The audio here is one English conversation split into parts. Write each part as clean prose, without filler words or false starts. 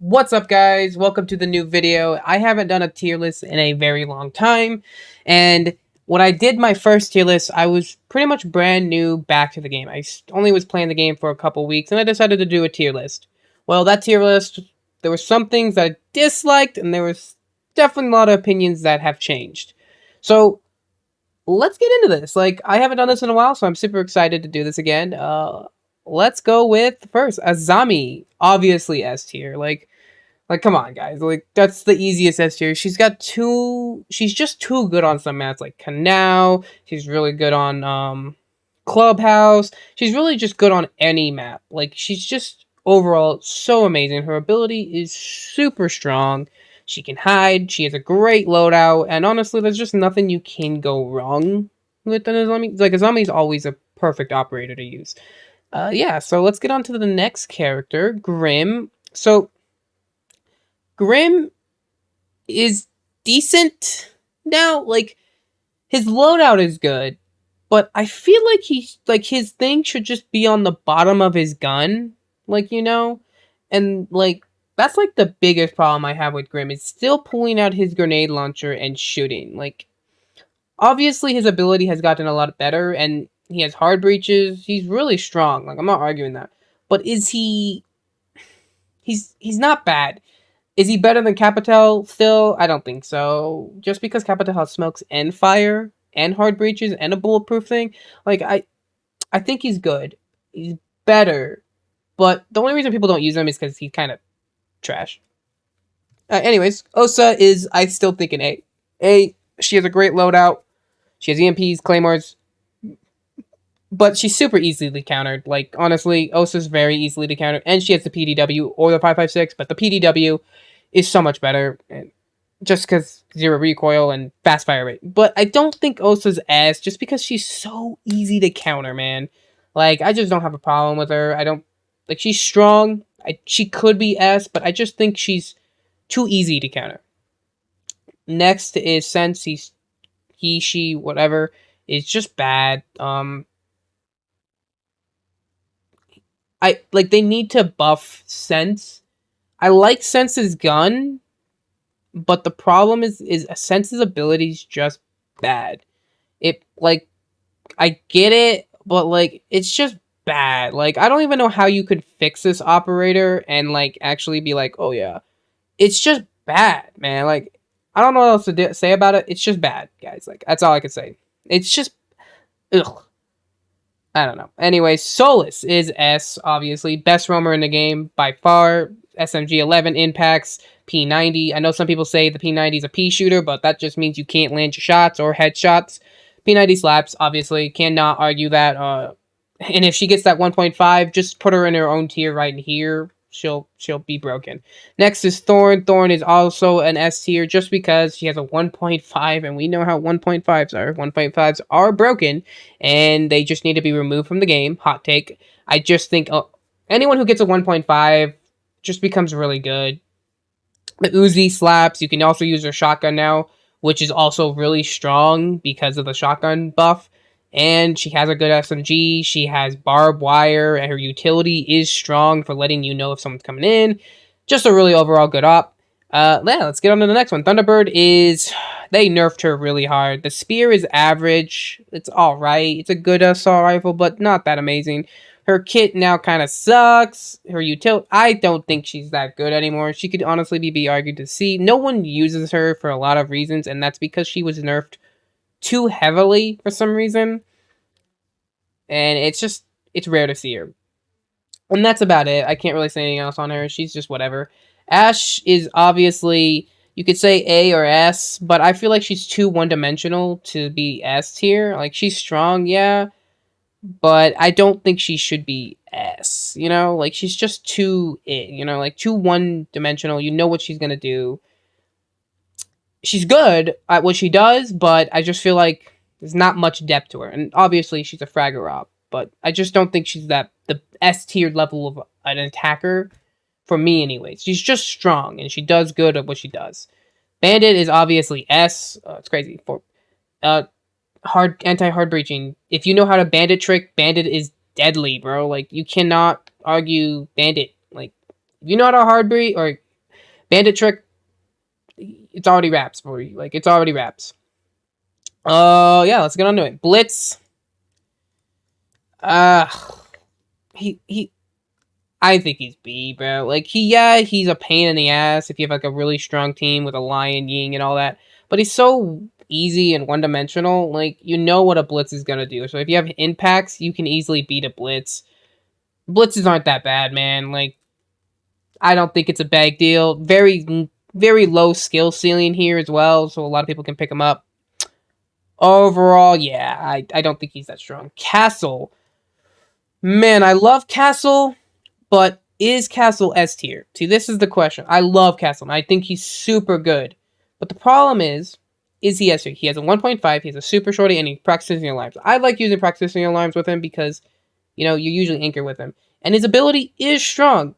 What's up, guys? Welcome to the new video. I haven't done a tier list in a very long time, and when I did my first tier list, I was pretty much brand new back to the game. I only was playing the game for a couple weeks, and I decided to do a tier list. Well, that tier list, there were some things that I disliked, and there was definitely a lot of opinions that have changed. So, let's get into this. Like, I haven't done this in a while, so I'm super excited to do this again. Let's go with first Azami, obviously S tier. Like, come on, guys. Like, that's the easiest S tier. She's just too good on some maps, like Canal. She's really good on, Clubhouse. She's really just good on any map. Like, she's just overall so amazing. Her ability is super strong. She can hide. She has a great loadout. And honestly, there's just nothing you can go wrong with an Azami. Like, Azami is always a perfect operator to use. Yeah, so let's get on to the next character, Grim. So, Grim is decent now. Like, his loadout is good, but I feel like his thing should just be on the bottom of his gun, and like that's like the biggest problem I have with Grim is still pulling out his grenade launcher and shooting. Like, obviously his ability has gotten a lot better, and he has hard breaches. He's really strong. Like, I'm not arguing that, but is he? He's not bad. Is he better than Capitao still? I don't think so. Just because Capitao has smokes and fire and hard breaches and a bulletproof thing, like I think he's good. He's better, but the only reason people don't use him is because he's kind of trash. Anyways, Osa is I still think an A. A. She has a great loadout. She has EMPs, claymores, but she's super easily countered. Like, honestly, Osa's very easily to counter, and she has the PDW or the 5.56, but the PDW is so much better, just because zero recoil and fast fire rate. But I don't think Osa's ass, just because she's so easy to counter, man. Like, I just don't have a problem with her. I don't, like, she's strong. She could be S, but I just think she's too easy to counter. Next is Sense. She, whatever, is just bad. They need to buff Sense. I like Sense's gun, but the problem is Sense's abilities just bad. I get it, but like it's just bad. Like, I don't even know how you could fix this operator and like actually be like, oh yeah, it's just bad, man. Like, I don't know what else to say about it. It's just bad, guys. Like, that's all I could say. It's just ugh. I don't know. Anyway, Solus is S, obviously. Best roamer in the game by far. SMG 11 impacts, P90. I know some people say the P90 is a P shooter, but that just means you can't land your shots or headshots. P90 slaps, obviously. Cannot argue that. And if she gets that 1.5, just put her in her own tier right in here. She'll be broken. Next is Thorn. Thorn is also an S tier just because she has a 1.5, and we know how 1.5s are. 1.5s are broken, and they just need to be removed from the game. Hot take. I just think anyone who gets a 1.5 just becomes really good. The Uzi slaps. You can also use her shotgun now, which is also really strong because of the shotgun buff. And she has a good SMG. She has barbed wire, and her utility is strong for letting you know if someone's coming in. Just a really overall good op. Yeah, let's get on to the next one. Thunderbird is... They nerfed her really hard. The spear is average. It's alright. It's a good assault rifle, but not that amazing. Her kit now kind of sucks. Her utility... I don't think she's that good anymore. She could honestly be argued to C. No one uses her for a lot of reasons, and that's because she was nerfed too heavily for some reason, and it's rare to see her. And that's about it. I can't really say anything else on her. She's just whatever. Ash is obviously, you could say A or S, but I feel like she's too one-dimensional to be S tier. Like, she's strong, yeah, but I don't think she should be S, like, she's just too like too one-dimensional. You know what she's gonna do. She's good at what she does, but I just feel like there's not much depth to her. And obviously, she's a fragger op, but I just don't think she's the S tier level of an attacker for me, anyways. She's just strong, and she does good at what she does. Bandit is obviously S. It's crazy for anti-hard breaching. If you know how to bandit trick, Bandit is deadly, bro. Like, you cannot argue Bandit. Like, if you know how to hard breach, or Bandit trick, it's already wraps for you. Like, it's already wraps. Yeah, let's get on to it. Blitz. He I think he's B, bro. Like, he's a pain in the ass if you have, like, a really strong team with a Lion, Ying, and all that. But he's so easy and one-dimensional. Like, you know what a Blitz is gonna do. So if you have impacts, you can easily beat a Blitz. Blitzes aren't that bad, man. Like, I don't think it's a big deal. Very, very low skill ceiling here as well, so a lot of people can pick him up. Overall, yeah, I don't think he's that strong. Castle. Man, I love Castle. But is Castle S tier? See, this is the question. I love Castle, and I think he's super good. But the problem is he S tier? He has a 1.5, he has a super shorty, and he's practicing alarms. I like using practicing alarms with him because, you know, you usually anchor with him. And his ability is strong.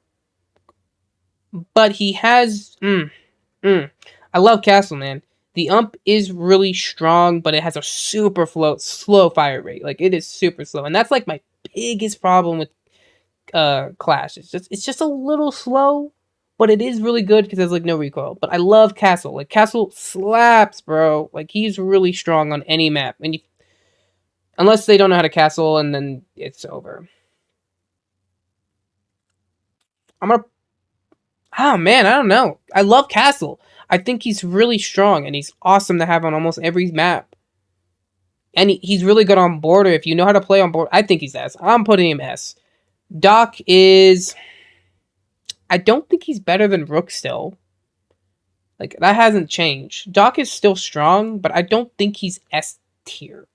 But he has... I love Castle, man. The ump is really strong, but it has a super slow fire rate. Like, it is super slow. And that's, like, my biggest problem with Clash. It's just a little slow, but it is really good because there's like no recoil. But I love Castle. Like, Castle slaps, bro. Like, he's really strong on any map, and unless they don't know how to castle, and then it's over. Oh man, I don't know. I love Castle. I think he's really strong, and he's awesome to have on almost every map. And he's really good on border. If you know how to play on board, I think he's S. I'm putting him S. Doc is... I don't think he's better than Rook still. Like, that hasn't changed. Doc is still strong, but I don't think he's S tier.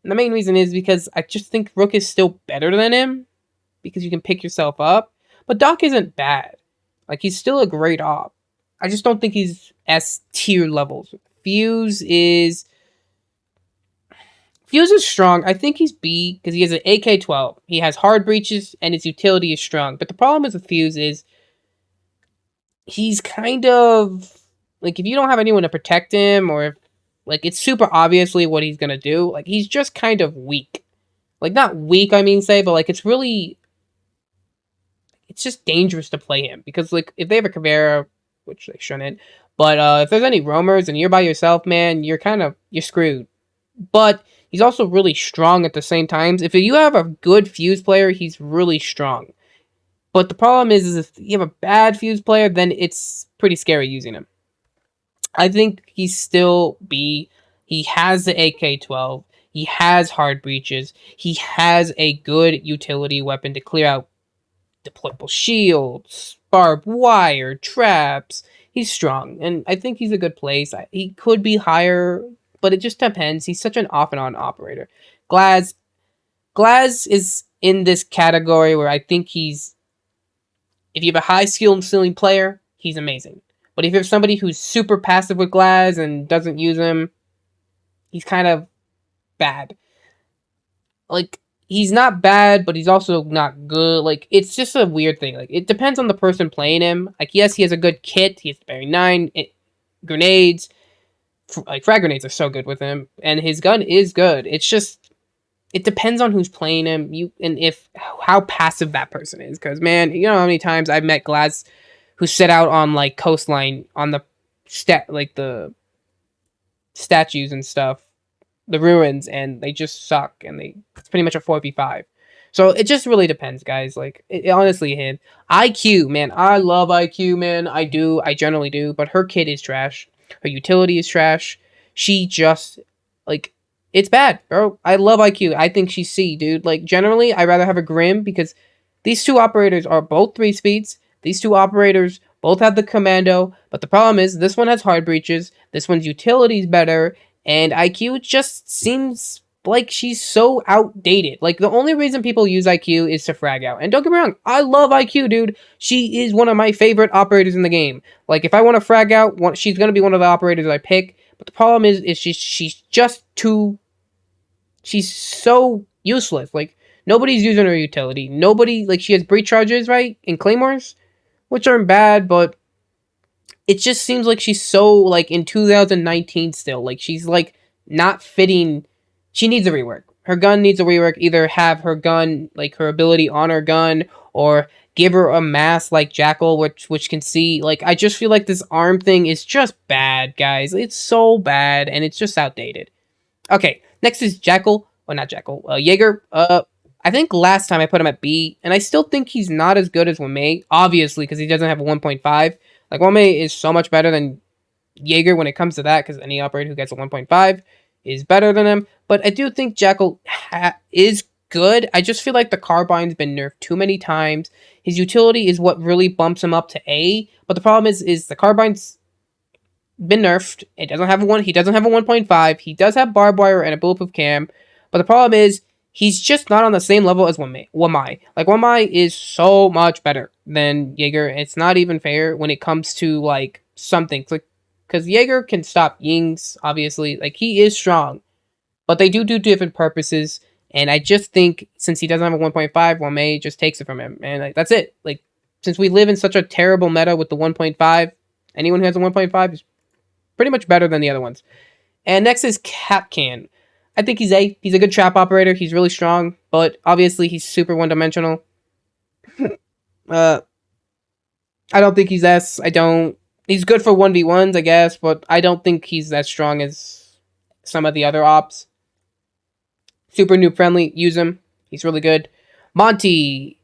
And the main reason is because I just think Rook is still better than him, because you can pick yourself up. But Doc isn't bad. Like, he's still a great op. I just don't think he's S tier levels. Fuse is strong. I think he's B because he has an AK-12. He has hard breaches and his utility is strong. But the problem is with Fuse is he's kind of like, if you don't have anyone to protect him, or if, like, it's super obviously what he's gonna do, like, he's just kind of weak. Like, not weak, I mean, say, but like, it's just dangerous to play him because, like, if they have a Caveira, which they shouldn't, but if there's any roamers and you're by yourself, man, you're screwed. But he's also really strong at the same time. If you have a good Fuse player, he's really strong. But the problem is if you have a bad Fuse player, then it's pretty scary using him. I think he's still B. He has the AK-12. He has hard breaches. He has a good utility weapon to clear out deployable shields, barbed wire, traps. He's strong, and I think he's a good place. He could be higher, but it just depends. He's such an off and on operator. Glaz is in this category where I think he's... If you have a high skill and ceiling player, he's amazing. But if you have somebody who's super passive with Glaz and doesn't use him, he's kind of bad. Like, he's not bad, but he's also not good. Like, it's just a weird thing. Like, it depends on the person playing him. Like, yes, he has a good kit. He has Barry 9, grenades. Like, frag grenades are so good with him. And his gun is good. It's just... It depends on who's playing him, and how passive that person is. Because, man, you know how many times I've met Glaz who sit out on, like, coastline on the the statues and stuff, the ruins, and they just suck, and it's pretty much a 4v5. So it just really depends, guys. Like, it honestly hit. IQ, man, I love IQ, man. I generally do, but her kit is trash. Her utility is trash. She just, like... It's bad, bro. I love IQ. I think she's C, dude. Like, generally, I'd rather have a Grim because these two operators are both 3 speeds. These two operators both have the commando. But the problem is, this one has hard breaches. This one's utility is better. And IQ just seems like she's so outdated. Like, the only reason people use IQ is to frag out. And don't get me wrong, I love IQ, dude. She is one of my favorite operators in the game. Like, if I want to frag out, she's going to be one of the operators I pick. But the problem is she's just too... She's so useless. Like, nobody's using her utility. Nobody, like, she has breach charges, right? And claymores, which aren't bad, but it just seems like she's so, like, in 2019 still. Like, she's, like, not fitting. She needs a rework. Her gun needs a rework. Either have her gun, like, her ability on her gun, or give her a mask like Jackal, which can see. Like, I just feel like this arm thing is just bad, guys. It's so bad, and it's just outdated. Okay, next is Jackal. Well, not Jackal. Jäger. I think last time I put him at B, and I still think he's not as good as Wame, obviously, because he doesn't have a 1.5. Like, Wame is so much better than Jäger when it comes to that, because any operator who gets a 1.5 is better than him. But I do think Jackal is good. I just feel like the Carbine's been nerfed too many times. His utility is what really bumps him up to A, but the problem is the Carbine's been nerfed. It doesn't have a one. He doesn't have a 1.5. He does have barbed wire and a bulletproof cam, but the problem is he's just not on the same level as Wamai. Like, Wamai is so much better than Jäger. It's not even fair when it comes to like something. Like, because Jäger can stop Yings, obviously. Like, he is strong, but they do different purposes. And I just think since he doesn't have a 1.5, Wamai just takes it from him. And like, that's it. Like, since we live in such a terrible meta with the 1.5, anyone who has a 1.5 is pretty much better than the other ones. And next is Kapkan. I think he's A. He's a good trap operator. He's really strong, but obviously he's super one-dimensional. I don't think he's S. He's good for 1v1s, I guess, but I don't think he's as strong as some of the other ops. Super noob friendly. Use him. He's really good. Monty.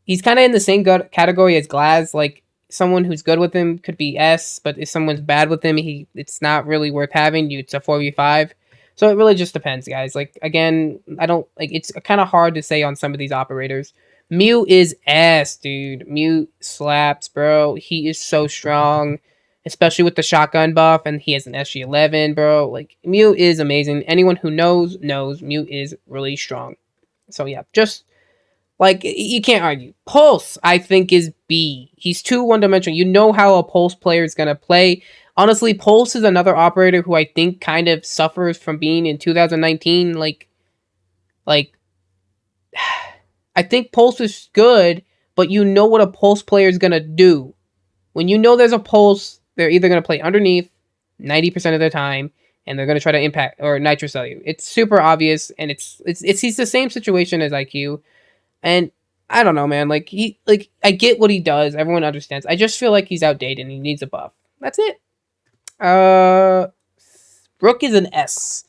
He's kind of in the same category as Glaz. Like, someone who's good with him could be S, but if someone's bad with him, it's not really worth having. It's a 4v5. So it really just depends, guys. Like, again, it's kind of hard to say on some of these operators. Mew is S, dude. Mew slaps, bro. He is so strong, especially with the shotgun buff, and he has an SG11, bro. Like, Mew is amazing. Anyone who knows Mew is really strong. So yeah, just like, you can't argue. Pulse, I think, is B. He's too one-dimensional. You know how a Pulse player is going to play. Honestly, Pulse is another operator who I think kind of suffers from being in 2019. Like, I think Pulse is good, but you know what a Pulse player is going to do. When you know there's a Pulse, they're either going to play underneath 90% of their time, and they're going to try to impact or nitro sell you. It's super obvious, and he's the same situation as IQ. And I don't know, man. Like, I get what he does. Everyone understands. I just feel like he's outdated and he needs a buff. That's it. Rook is an S.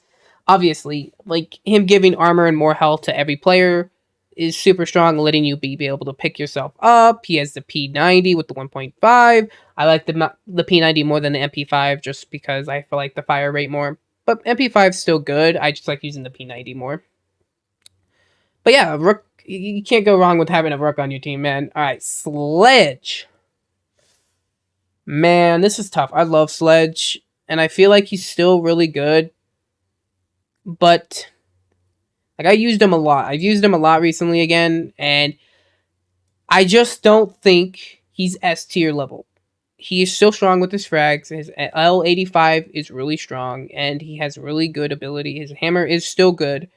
Obviously, like, him giving armor and more health to every player is super strong, letting you be able to pick yourself up. He has the P90 with the 1.5. I like the P90 more than the MP5 just because I feel like the fire rate more. But MP5 is still good. I just like using the P90 more. But yeah, Rook, you can't go wrong with having a Rook on your team, man. All right, Sledge. Man, this is tough. I love Sledge, and I feel like he's still really good. But, like, I used him a lot. I've used him a lot recently again, and I just don't think he's S tier level. He is still strong with his frags. His L85 is really strong, and he has really good ability. His hammer is still good.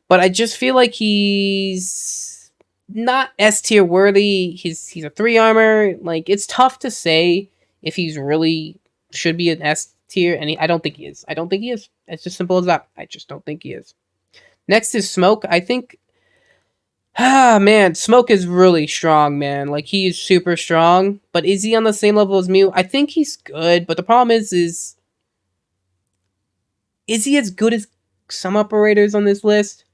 But I just feel like he's not S tier worthy. He's a 3 armor. Like, it's tough to say if he's really should be an S tier, and I don't think he is. I don't think he is. It's just simple as that. I just don't think he is. Next is Smoke. I think, man, Smoke is really strong, man. Like, he is super strong. But is he on the same level as Mew? I think he's good, but the problem is he as good as some operators on this list?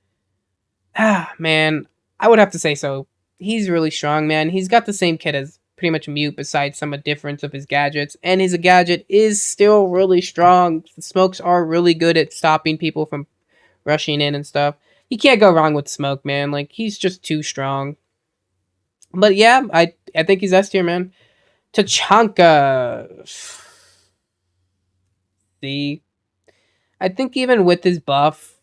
Man, I would have to say so. He's really strong, man. He's got the same kit as pretty much Mute, besides some difference of his gadgets. And his gadget is still really strong. The Smokes are really good at stopping people from rushing in and stuff. You can't go wrong with Smoke, man. Like, he's just too strong. But yeah, I think he's S tier, man. Tachanka. See, I think even with his buff,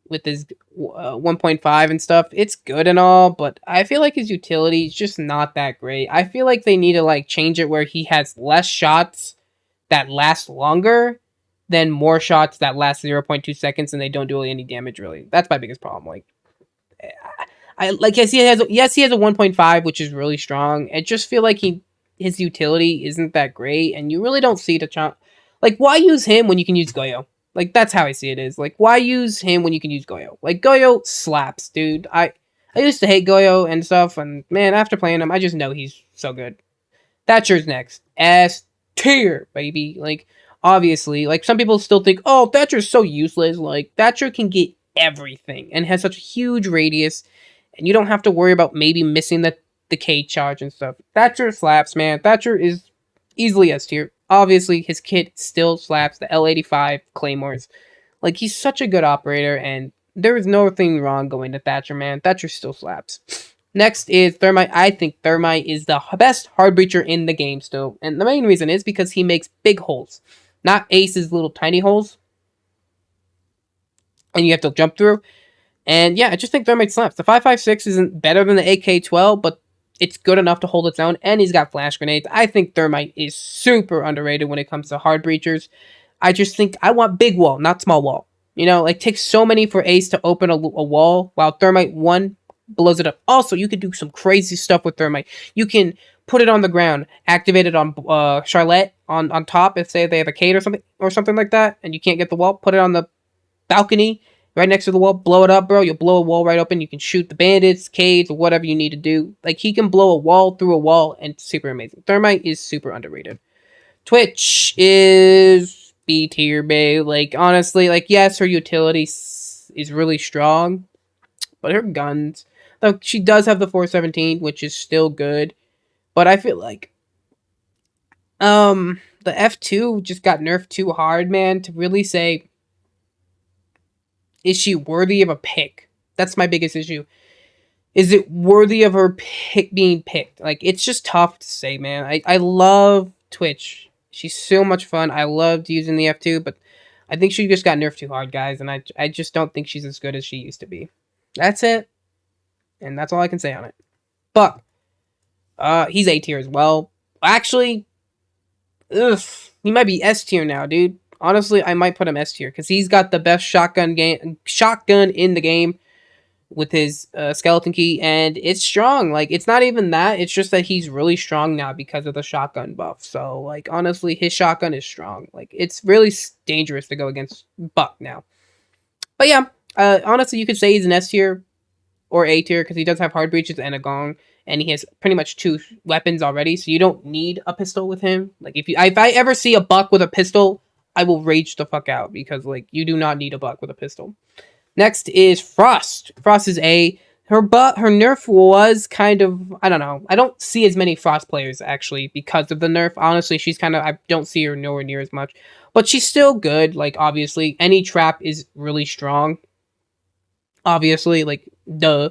with his 1.5 and stuff, it's good and all, but I feel like his utility is just not that great. I feel like they need to, like, change it where he has less shots that last longer than more shots that last 0.2 seconds and they don't do any damage, really. That's my biggest problem. Like, yes, he has a 1.5, which is really strong. I just feel like his utility isn't that great, and you really don't see Tachanka. Like, why use him when you can use Goyo? Like, that's how I see it is. Like, why use him when you can use Goyo? Like, Goyo slaps, dude. I I used to hate Goyo and stuff, and man, after playing him, I just know he's so good. Thatcher's next. S tier, baby. Like, obviously, like, some people still think, oh, Thatcher's so useless. Like, Thatcher can get everything and has such a huge radius, and you don't have to worry about maybe missing the K charge and stuff. Thatcher slaps, man. Thatcher is easily S tier. Obviously, his kit still slaps the L85 Claymores. Like, he's such a good operator, and there is nothing wrong going to Thatcher, man. Thatcher still slaps. Next is Thermite. I think Thermite is the best hard breacher in the game still. And the main reason is because he makes big holes. Not Ace's little tiny holes. And you have to jump through. And yeah, I just think Thermite slaps. The 5.56 isn't better than the AK-12, but it's good enough to hold its own. And he's got flash grenades. I think Thermite is super underrated when it comes to hard breachers. I just think I want big wall, not small wall. You know, like, takes so many for Ace to open a wall, while Thermite 1 blows it up. Also, you could do some crazy stuff with Thermite. You can put it on the ground, activate it on Charlotte on top, if say they have a Kate or something like that, and you can't get the wall, put it on the balcony right next to the wall, blow it up, bro. You'll blow a wall right open. You can shoot the bandits, Kades, or whatever you need to do. Like, he can blow a wall through a wall, and it's super amazing. Thermite is super underrated. Twitch is B tier, babe. Like, honestly, like, yes, her utility is really strong, but her guns, though, she does have the 417, which is still good, but I feel like the F2 just got nerfed too hard, man, to really say, is she worthy of a pick? That's my biggest issue. Is it worthy of her being picked? Like, it's just tough to say, man. I love Twitch. She's so much fun. I loved using the F2, but I think she just got nerfed too hard, guys, and I just don't think she's as good as she used to be. That's it. And that's all I can say on it. Buck. He's A tier as well. Actually, he might be S tier now, dude. Honestly, I might put him S tier because he's got the best shotgun in the game with his skeleton key, and it's strong. Like, it's not even that. It's just that he's really strong now because of the shotgun buff. So, like, honestly, his shotgun is strong. Like, it's really dangerous to go against Buck now. But yeah, honestly, you could say he's an S tier or A tier because he does have hard breaches and a gong, and he has pretty much 2 weapons already, so you don't need a pistol with him. Like, if I ever see a Buck with a pistol, I will rage the fuck out because, like, you do not need a Buck with a pistol. Next is Frost. Frost is A. Her nerf was kind of, I don't know. I don't see as many Frost players, actually, because of the nerf. Honestly, she's kind of, I don't see her nowhere near as much. But she's still good. Like, obviously, any trap is really strong. Obviously, like, duh.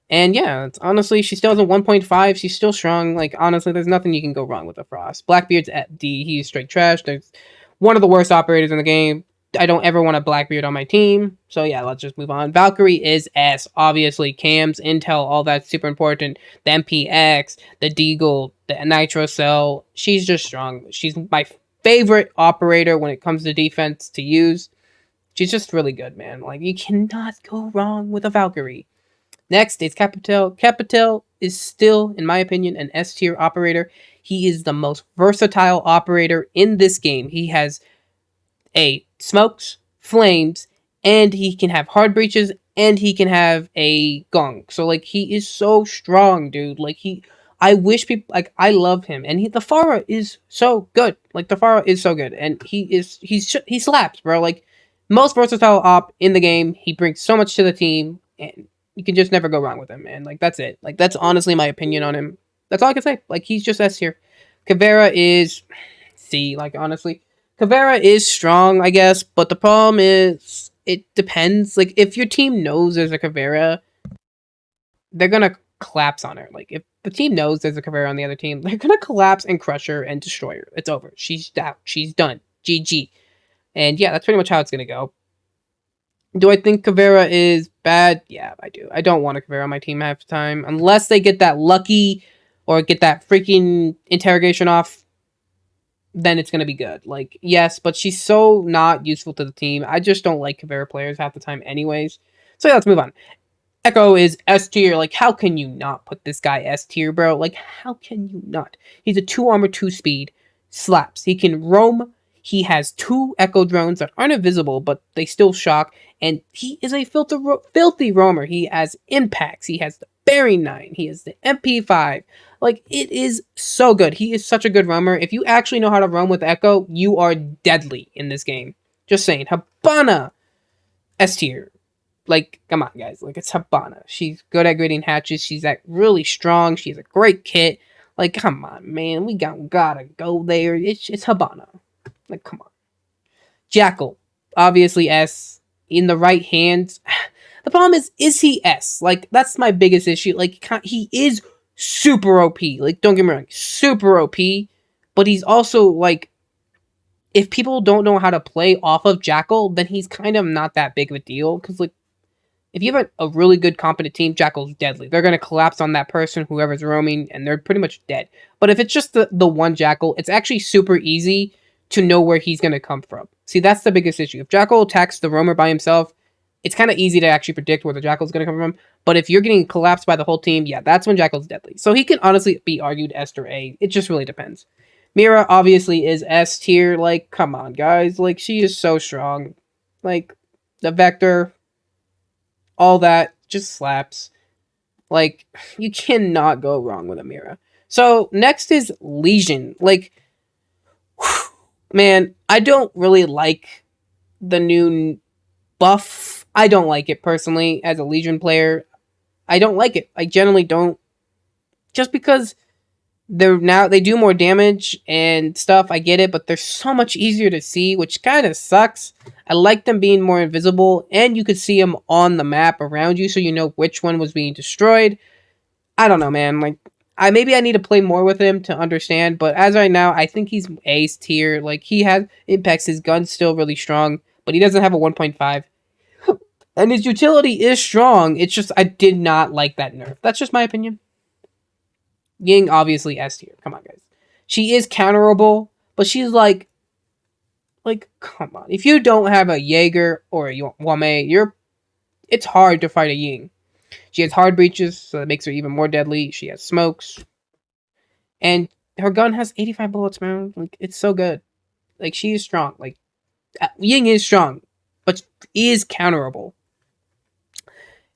And yeah, it's, honestly, she still has a 1.5. She's still strong. Like, honestly, there's nothing you can go wrong with a Frost. Blackbeard's at D. He's straight trash. There's one of the worst operators in the game. I don't ever want a Blackbeard on my team. So yeah, let's just move on. Valkyrie is S. Obviously, cams, intel, all that's super important. The MPX, the Deagle, the Nitro Cell. She's just strong. She's my favorite operator when it comes to defense to use. She's just really good, man. Like, you cannot go wrong with a Valkyrie. Next is Capitao. Capitao is still, in my opinion, an S tier operator. He is the most versatile operator in this game. He has smokes, flames, and he can have hard breaches, and he can have a gong. So, like, he is so strong, dude. Like, I wish people, like, I love him, and the Pharah is so good. Like, the Pharah is so good, and he slaps, bro. Like, most versatile op in the game. He brings so much to the team, and you can just never go wrong with him, man. Like, that's it. Like, that's honestly my opinion on him. That's all I can say. Like, he's just S tier. Caveira is C. Like, honestly, Caveira is strong, I guess, but the problem is, it depends. Like, if your team knows there's a Caveira, they're gonna collapse on her. Like, if the team knows there's a Caveira on the other team, they're gonna collapse and crush her and destroy her. It's over. She's out. She's done. GG. And yeah, that's pretty much how it's gonna go. Do I think Caveira is bad? Yeah, I do. I don't want a Caveira on my team half the time. Unless they get that lucky or get that freaking interrogation off, then it's going to be good. Like, yes, but she's so not useful to the team. I just don't like Caveira players half the time anyways. So yeah, let's move on. Echo is S tier. Like, how can you not put this guy S tier, bro? Like, how can you not? He's a 2 armor, 2 speed. Slaps. He can roam. He has 2 echo drones that aren't invisible, but they still shock. And he is a filthy roamer. He has impacts. He has the Bearing 9. He has the MP5. Like, it is so good. He is such a good roamer. If you actually know how to roam with Echo, you are deadly in this game. Just saying. Habana S tier. Like, come on, guys. Like, it's Habana. She's good at grading hatches. She's really strong. She has a great kit. Like, come on, man. We gotta go there. It's Habana. Like, come on. Jackal. Obviously S. In the right hands. The problem is he S? Like, that's my biggest issue. Like, he is super OP. Like, don't get me wrong. Super OP. But he's also, like, if people don't know how to play off of Jackal, then he's kind of not that big of a deal. Because, like, if you have a really good, competent team, Jackal's deadly. They're going to collapse on that person, whoever's roaming, and they're pretty much dead. But if it's just the one Jackal, it's actually super easy to know where he's going to come from. See, that's the biggest issue. If Jackal attacks the roamer by himself, it's kind of easy to actually predict where the Jackal's going to come from. But if you're getting collapsed by the whole team, yeah, that's when Jackal's deadly. So he can honestly be argued S or A. It just really depends. Mira obviously is S tier. Like, come on, guys. Like, she is so strong. Like, the Vector, all that just slaps. Like, you cannot go wrong with a Mira. So, next is Lesion. Like, whew, man, I don't really like the new buff. I don't like it personally as a Legion player. I don't like it. I generally don't. Just because they do more damage and stuff, I get it, but they're so much easier to see, which kind of sucks. I like them being more invisible, and you could see them on the map around you, so you know which one was being destroyed. I don't know, man. Like, maybe I need to play more with him to understand, but as right now, I think he's ace tier. Like, he has impacts, his gun's still really strong, but he doesn't have a 1.5. And his utility is strong, it's just, I did not like that nerf. That's just my opinion. Ying, obviously, S tier. Come on, guys. She is counterable, but she's like, come on. If you don't have a Jäger or a Wame, it's hard to fight a Ying. She has hard breaches, so that makes her even more deadly. She has smokes. And her gun has 85 bullets, man. Like, it's so good. Like, she is strong. Like, Ying is strong, but is counterable.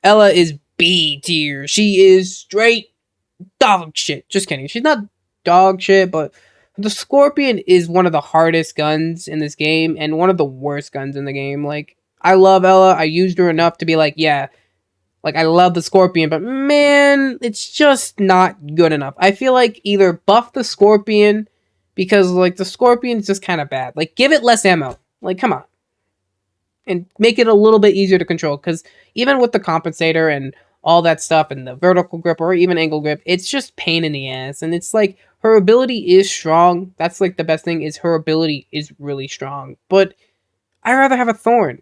Ella is B tier. She is straight dog shit. Just kidding. She's not dog shit, but the Scorpion is one of the hardest guns in this game and one of the worst guns in the game. Like, I love Ella. I used her enough to be like, yeah, like, I love the Scorpion, but man, it's just not good enough. I feel like either buff the Scorpion because, like, the Scorpion's just kind of bad. Like, give it less ammo. Like, come on. And make it a little bit easier to control, because even with the compensator and all that stuff and the vertical grip or even angle grip, it's just pain in the ass. And it's like, her ability is strong. That's like the best thing, is her ability is really strong. But I'd rather have a Thorn.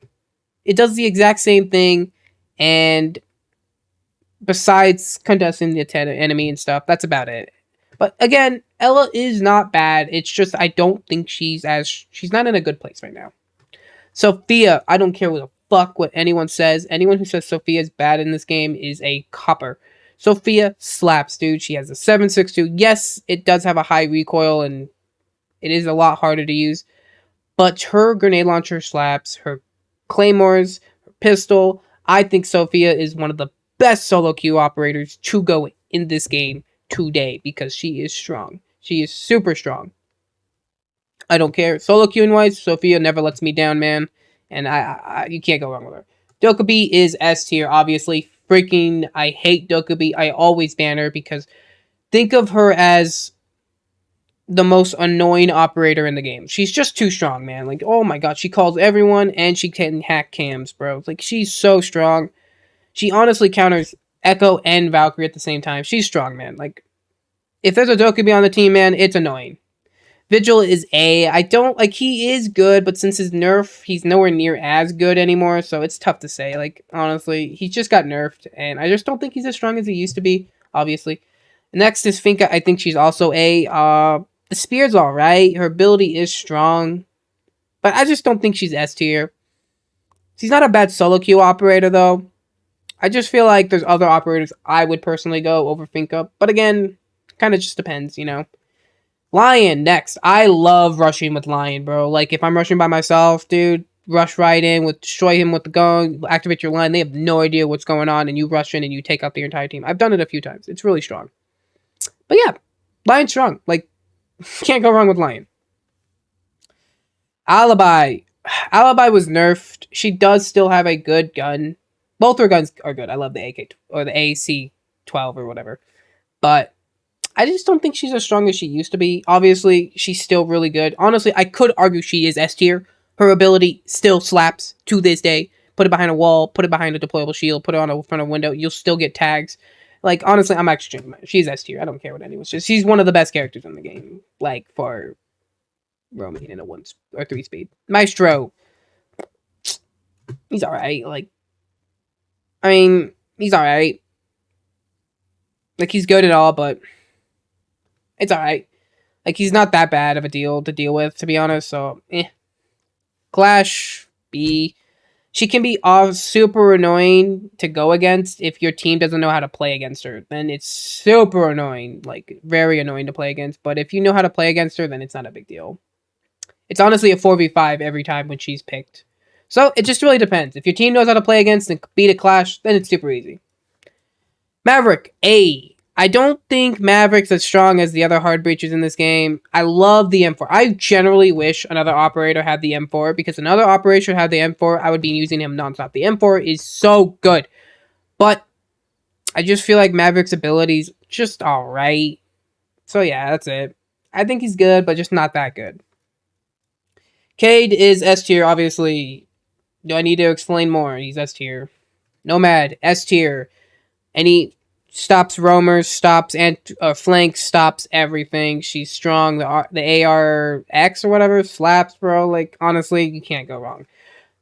It does the exact same thing, and besides contesting the enemy and stuff, that's about it. But again, Ella is not bad. It's just, I don't think she's not in a good place right now. Sophia, I don't care what the fuck what anyone says. Anyone who says Sophia is bad in this game is a copper. Sophia slaps, dude. She has a 7.62. Yes, it does have a high recoil, and it is a lot harder to use. But her grenade launcher slaps, her claymores, her pistol. I think Sophia is one of the best solo queue operators to go in this game today, because she is strong. She is super strong. I don't care. Solo queuing wise, Sophia never lets me down, man. And you can't go wrong with her. Dokkaebi is S tier, obviously. Freaking, I hate Dokkaebi. I always ban her, because think of her as the most annoying operator in the game. She's just too strong, man. Like, oh my god, she calls everyone, and she can hack cams, bro. Like, she's so strong. She honestly counters Echo and Valkyrie at the same time. She's strong, man. Like, if there's a Dokkaebi on the team, man, it's annoying. Vigil is A. I don't, like, he is good, but since his nerf, he's nowhere near as good anymore, so it's tough to say. Like, honestly, he just got nerfed, and I just don't think he's as strong as he used to be, obviously. Next is Finka. I think she's also A. The Spear's alright. Her ability is strong, but I just don't think she's S tier. She's not a bad solo queue operator, though. I just feel like there's other operators I would personally go over Finka, but again, kind of just depends, you know. Lion, next. I love rushing with Lion, bro. Like, if I'm rushing by myself, dude, rush right in, destroy him with the gun, activate your line. They have no idea what's going on, and you rush in and you take out the entire team. I've done it a few times. It's really strong. But yeah, Lion's strong. Like, can't go wrong with Lion. Alibi. Alibi was nerfed. She does still have a good gun. Both her guns are good. I love the AK or the AC-12 or whatever. But I just don't think she's as strong as she used to be. Obviously, she's still really good. Honestly, I could argue she is S tier. Her ability still slaps to this day. Put it behind a wall, put it behind a deployable shield, put it on a front of a window. You'll still get tags. Like, honestly, I'm actually she's S tier. I don't care what anyone says. She's one of the best characters in the game. Like, for roaming in a 1 or 3 speed. Maestro. He's alright. Like, I mean, he's alright. Like, he's good at all, but it's alright. Like, he's not that bad of a deal to deal with, to be honest, so, Clash, B. She can be super annoying to go against if your team doesn't know how to play against her. Then it's super annoying, like, very annoying to play against. But if you know how to play against her, then it's not a big deal. It's honestly a 4v5 every time when she's picked. So, it just really depends. If your team knows how to play against and beat a Clash, then it's super easy. Maverick, A. I don't think Maverick's as strong as the other hard breaches in this game. I love the M4. I generally wish another operator had the M4, because another operator had the M4, I would be using him nonstop. The M4 is so good. But I just feel like Maverick's ability's just alright. So yeah, that's it. I think he's good, but just not that good. Cade is S tier, obviously. Do I need to explain more? He's S tier. Nomad, S tier. Any stops roamers, stops flanks, stops everything. She's strong. The ARX or whatever slaps, bro. Like, honestly, you can't go wrong.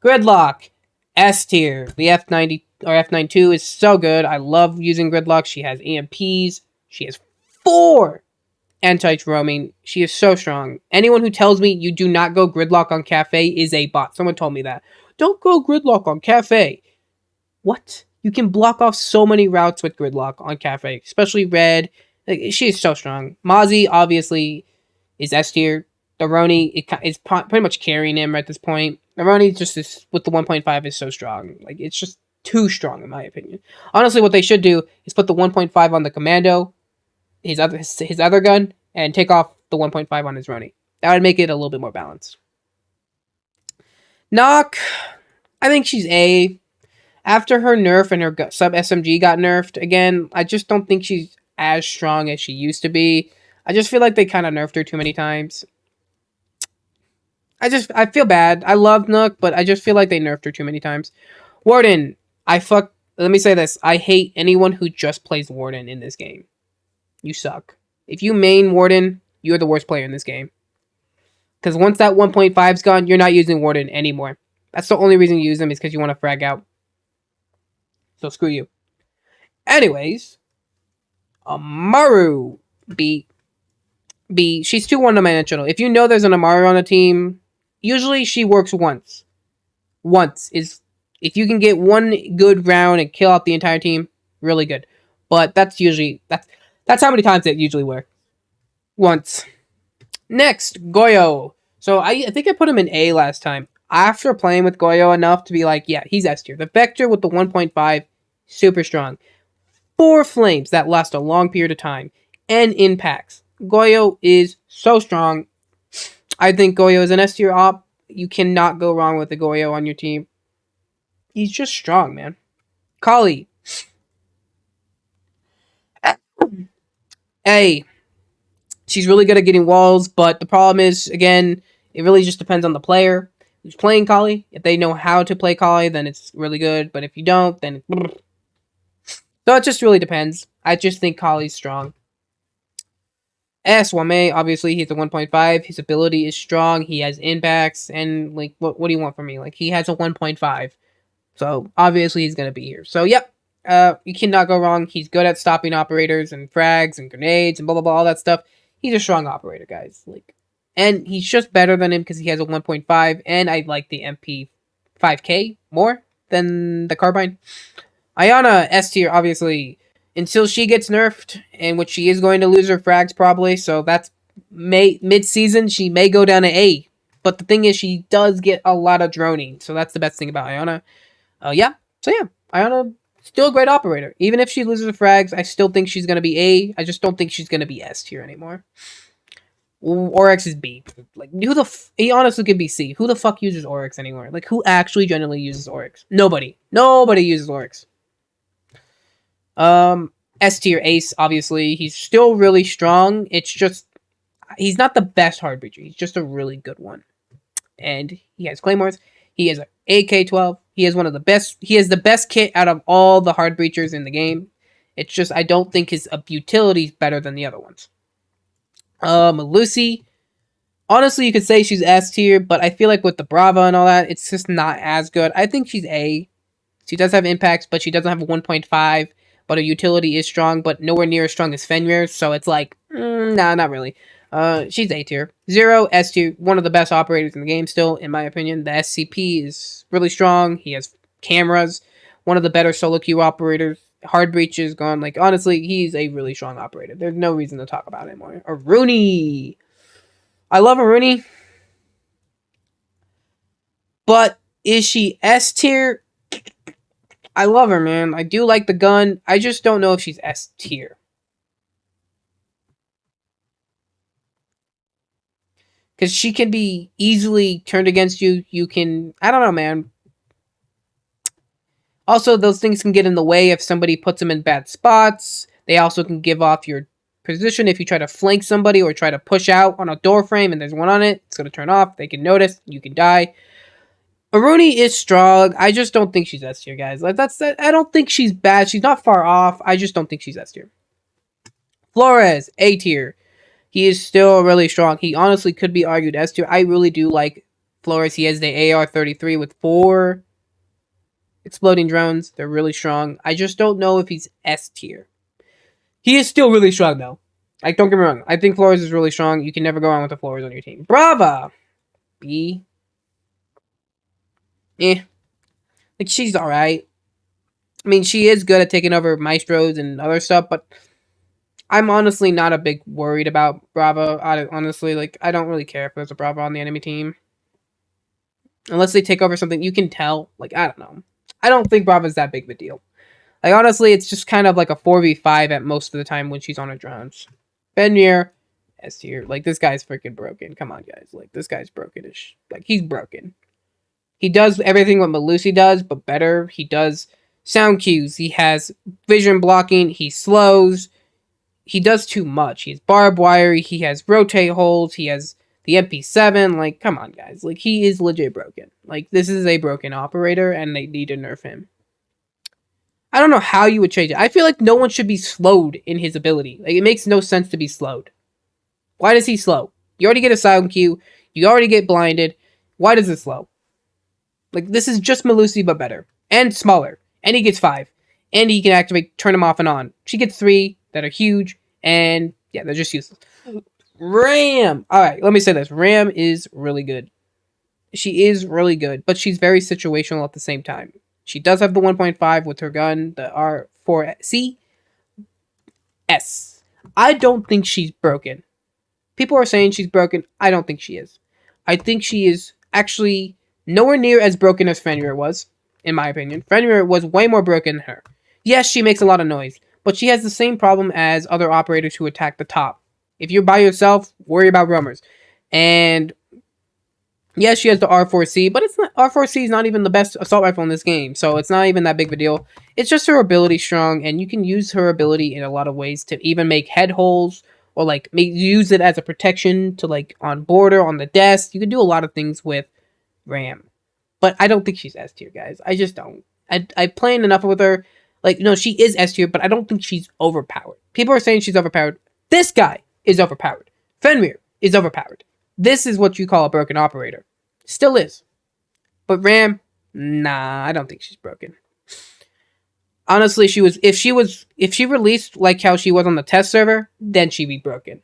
Gridlock, S tier. The F90 or F92 is so good. I love using Gridlock. She has EMPs. She has 4 anti-roaming. She is so strong. Anyone who tells me you do not go Gridlock on Cafe is a bot. Someone told me that. Don't go Gridlock on Cafe. What? You can block off so many routes with Gridlock on Cafe, especially Red. Like, she is so strong. Mozzie, obviously, is S tier. The Roni is pretty much carrying him at this point. The Roni just is, with the 1.5 is so strong. Like, it's just too strong, in my opinion. Honestly, what they should do is put the 1.5 on the Commando, his other gun, and take off the 1.5 on his Roni. That would make it a little bit more balanced. Nock, I think she's A. After her nerf and her sub-SMG got nerfed, again, I just don't think she's as strong as she used to be. I just feel like they kind of nerfed her too many times. I feel bad. I love Nook, but I just feel like they nerfed her too many times. Warden, let me say this. I hate anyone who just plays Warden in this game. You suck. If you main Warden, you're the worst player in this game. Because once that 1.5's gone, you're not using Warden anymore. That's the only reason you use them, is because you want to frag out. So screw you. Anyways, Amaru, B. She's too one-dimensional. If you know there's an Amaru on a team, usually she works once. If you can get one good round and kill out the entire team, really good. But that's how many times it usually works. Once. Next, Goyo. So I think I put him in A last time. After playing with Goyo enough to be like, yeah, he's S tier. The Vector with the 1.5, super strong. 4 flames that last a long period of time. And impacts. Goyo is so strong. I think Goyo is an S tier op. You cannot go wrong with the Goyo on your team. He's just strong, man. Kali. A. She's really good at getting walls, but the problem is, again, it really just depends on the player who's playing Kali. If they know how to play Kali, then it's really good. But if you don't, then so it just really depends. I just think Kali's strong. Wame, obviously, he's a 1.5. His ability is strong. He has impacts. And, like, what do you want from me? Like, he has a 1.5. So, obviously, he's going to be here. So, yep. You cannot go wrong. He's good at stopping operators and frags and grenades and blah, blah, blah, all that stuff. He's a strong operator, guys. Like, and he's just better than him because he has a 1.5. And I like the MP 5K more than the Carbine. Iana, S tier, obviously, until she gets nerfed, and which she is going to lose her frags probably, so that's mid-season, she may go down to A. But the thing is, she does get a lot of droning. So that's the best thing about Iana. Yeah. So yeah, Iana, still a great operator. Even if she loses the frags, I still think she's going to be A. I just don't think she's going to be S tier anymore. Oryx is B. Like, he honestly could be C. Who the fuck uses Oryx anymore? Like, who actually generally uses Oryx? Nobody. Nobody uses Oryx. S tier Ace, obviously. He's still really strong. It's just, he's not the best hard breacher. He's just a really good one. And he has claymores. He has an AK-12. He has one of the best. He has the best kit out of all the hard breachers in the game. It's just, I don't think his utility is better than the other ones. Lucy, honestly, you could say she's S tier, but I feel like with the Brava and all that, it's just not as good. I think she's A. She does have impacts, but she doesn't have a 1.5. But her utility is strong, but nowhere near as strong as Fenrir. So it's like, nah, not really. She's A tier. Zero, S tier. One of the best operators in the game still, in my opinion. The SCP is really strong. He has cameras. One of the better solo queue operators. Hard breaches gone. Like, honestly, he's a really strong operator. There's no reason to talk about it anymore. Aruni. I love Aruni. But is she S tier? I love her, man. I do like the gun. I just don't know if she's S tier. Because she can be easily turned against you. You can... I don't know, man. Also, those things can get in the way if somebody puts them in bad spots. They also can give off your position if you try to flank somebody or try to push out on a door frame and there's one on it. It's going to turn off. They can notice. You can die. Aruni is strong. I just don't think she's S tier, guys. Like, I don't think she's bad. She's not far off. I just don't think she's S tier. Flores, A tier. He is still really strong. He honestly could be argued S tier. I really do like Flores. He has the AR-33 with 4 exploding drones. They're really strong. I just don't know if he's S tier. He is still really strong, though. Like, don't get me wrong. I think Flores is really strong. You can never go wrong with the Flores on your team. Brava! B. Like, she's alright. I mean, she is good at taking over maestros and other stuff, but I'm honestly not a big worried about Brava. Honestly, like, I don't really care if there's a Brava on the enemy team. Unless they take over something, you can tell. Like, I don't know. I don't think Brava's that big of a deal. Like, honestly, it's just kind of like a 4v5 at most of the time when she's on her drones. Fenrir, S tier. Like, this guy's freaking broken. Come on, guys. Like, this guy's broken-ish. Like, he's broken. He does everything what Lucy does, but better. He does sound cues. He has vision blocking. He slows. He does too much. He has barbed wire. He has rotate holds. He has the MP7. Like, come on, guys. Like, he is legit broken. Like, this is a broken operator, and they need to nerf him. I don't know how you would change it. I feel like no one should be slowed in his ability. Like, it makes no sense to be slowed. Why does he slow? You already get a sound cue. You already get blinded. Why does it slow? Like, this is just Melusi, but better. And smaller. And he gets 5. And he can activate, turn them off and on. She gets 3 that are huge. And, yeah, they're just useless. Ram! Alright, let me say this. Ram is really good. She is really good. But she's very situational at the same time. She does have the 1.5 with her gun. The R4C. S. I don't think she's broken. People are saying she's broken. I don't think she is. I think she is actually nowhere near as broken as Fenrir was, in my opinion. Fenrir was way more broken than her. Yes, she makes a lot of noise, but she has the same problem as other operators who attack the top. If you're by yourself, worry about roamers. And yes, she has the R4C, but it's not, R4C is not even the best assault rifle in this game, so it's not even that big of a deal. It's just her ability strong, and you can use her ability in a lot of ways to even make head holes, or like use it as a protection to like on border, on the desk. You can do a lot of things with Ram. But I don't think she's S tier, guys. I just don't. I played enough with her. Like, no, she is S tier, but I don't think she's overpowered. People are saying she's overpowered. This guy is overpowered. Fenrir is overpowered. This is what you call a broken operator. Still is. But Ram, nah, I don't think she's broken. Honestly, if she released like how she was on the test server, then she'd be broken.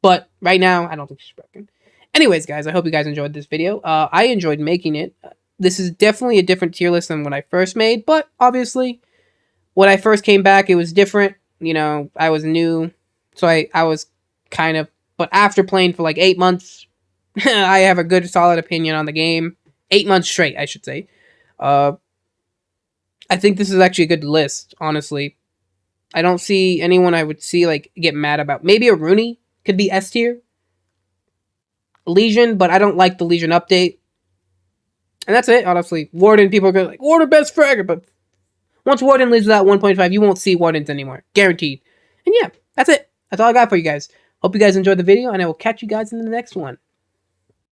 But right now, I don't think she's broken. Anyways, guys, I hope you guys enjoyed this video. I enjoyed making it. This is definitely a different tier list than when I first made, but obviously, when I first came back, it was different. You know, I was new, so I was kind of But after playing for like 8 months, I have a good solid opinion on the game. 8 months straight, I should say. I think this is actually a good list, honestly. I don't see anyone I would see like get mad about. Maybe a Rooney could be S tier. Lesion, but I don't like the Lesion update. And that's it, honestly. Warden, people are going like, Warden best fragger, but once Warden leaves that 1.5, you won't see Wardens anymore. Guaranteed. And yeah, that's it. That's all I got for you guys. Hope you guys enjoyed the video, and I will catch you guys in the next one.